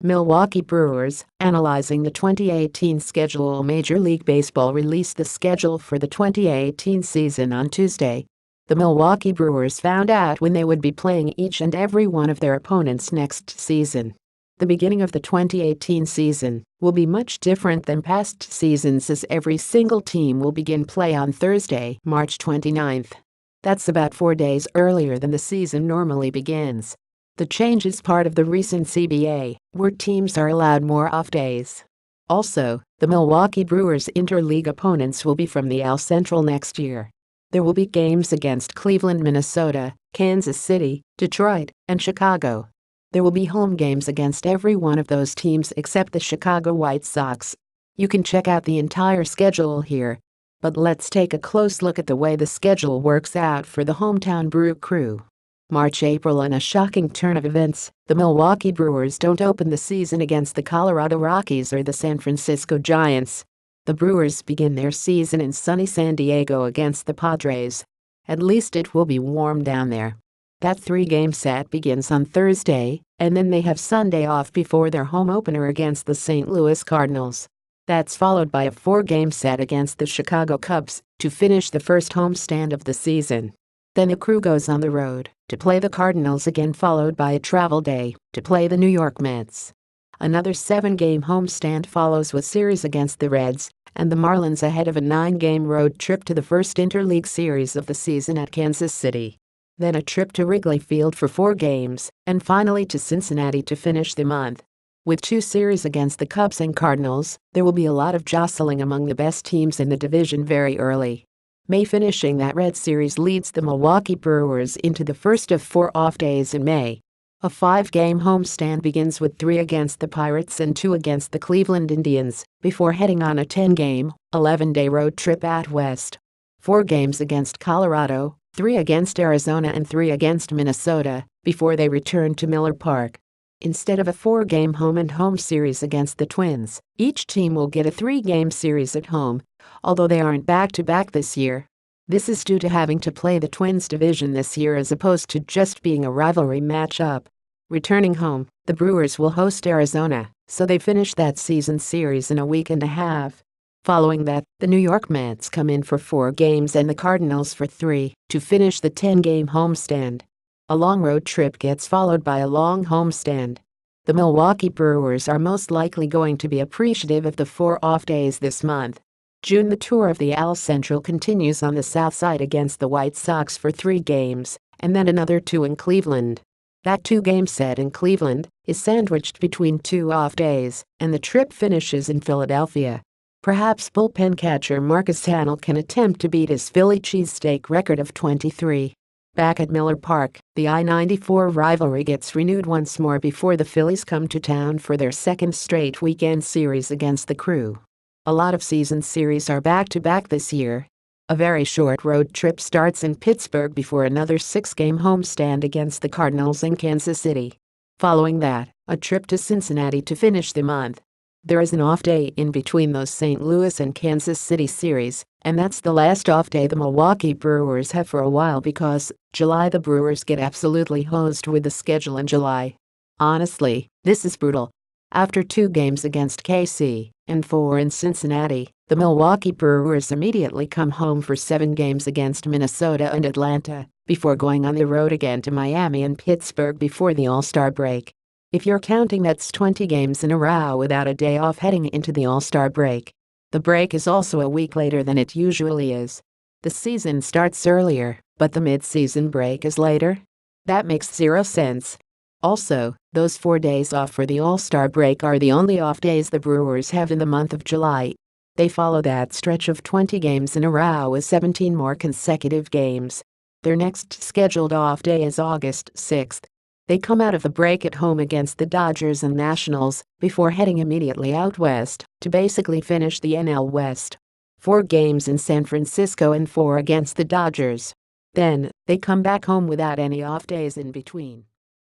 Milwaukee Brewers, analyzing the 2018 schedule. Major League Baseball released the schedule for the 2018 season on Tuesday. The Milwaukee Brewers found out when they would be playing each and every one of their opponents next season. The beginning of the 2018 season will be much different than past seasons, as every single team will begin play on Thursday, March 29th. That's about 4 days earlier than the season normally begins. The change is part of the recent CBA, where teams are allowed more off days. Also, the Milwaukee Brewers' interleague opponents will be from the AL Central next year. There will be games against Cleveland, Minnesota, Kansas City, Detroit, and Chicago. There will be home games against every one of those teams except the Chicago White Sox. You can check out the entire schedule here. But let's take a close look at the way the schedule works out for the hometown Brew Crew. March, April. In a shocking turn of events, the Milwaukee Brewers don't open the season against the Colorado Rockies or the San Francisco Giants. The Brewers begin their season in sunny San Diego against the Padres. At least it will be warm down there. That 3-game set begins on Thursday, and then they have Sunday off before their home opener against the St. Louis Cardinals. That's followed by a 4-game set against the Chicago Cubs to finish the first homestand of the season. Then the crew goes on the road to play the Cardinals again, followed by a travel day to play the New York Mets. Another 7-game homestand follows with series against the Reds and the Marlins ahead of a 9-game road trip to the first interleague series of the season at Kansas City. Then a trip to Wrigley Field for 4 games, and finally to Cincinnati to finish the month. With 2 series against the Cubs and Cardinals, there will be a lot of jostling among the best teams in the division very early. May finishing that Red Series leads the Milwaukee Brewers into the first of 4 off days in May. A 5-game homestand begins with 3 against the Pirates and 2 against the Cleveland Indians, before heading on a 10-game, 11-day road trip out west. 4 games against Colorado, 3 against Arizona and 3 against Minnesota, before they return to Miller Park. Instead of a 4-game home-and-home series against the Twins, each team will get a 3-game series at home, although they aren't back-to-back this year. This is due to having to play the Twins division this year as opposed to just being a rivalry matchup. Returning home, the Brewers will host Arizona, so they finish that season series in a week and a half. Following that, the New York Mets come in for 4 games and the Cardinals for 3 to finish the 10-game homestand. A long road trip gets followed by a long homestand. The Milwaukee Brewers are most likely going to be appreciative of the 4 off days this month. June. The tour of the AL Central continues on the south side against the White Sox for 3 games, and then another 2 in Cleveland. That 2-game set in Cleveland is sandwiched between 2 off days, and the trip finishes in Philadelphia. Perhaps bullpen catcher Marcus Hanel can attempt to beat his Philly cheesesteak record of 23. Back at Miller Park, the I-94 rivalry gets renewed once more before the Phillies come to town for their 2nd straight weekend series against the Crew. A lot of season series are back-to-back this year. A very short road trip starts in Pittsburgh before another 6-game homestand against the Cardinals in Kansas City. Following that, a trip to Cincinnati to finish the month. There is an off day in between those St. Louis and Kansas City series, and that's the last off day the Milwaukee Brewers have for a while because July the Brewers get absolutely hosed with the schedule in July. Honestly, this is brutal. After 2 games against KC and 4 in Cincinnati, the Milwaukee Brewers immediately come home for 7 games against Minnesota and Atlanta, before going on the road again to Miami and Pittsburgh before the All-Star break. If you're counting, that's 20 games in a row without a day off heading into the All-Star break. The break is also a week later than it usually is. The season starts earlier, but the mid-season break is later. That makes 0 sense. Also, those 4 days off for the All-Star break are the only off days the Brewers have in the month of July. They follow that stretch of 20 games in a row with 17 more consecutive games. Their next scheduled off day is August 6th. They come out of the break at home against the Dodgers and Nationals before heading immediately out west to basically finish the NL West. 4 games in San Francisco and 4 against the Dodgers. Then, they come back home without any off days in between.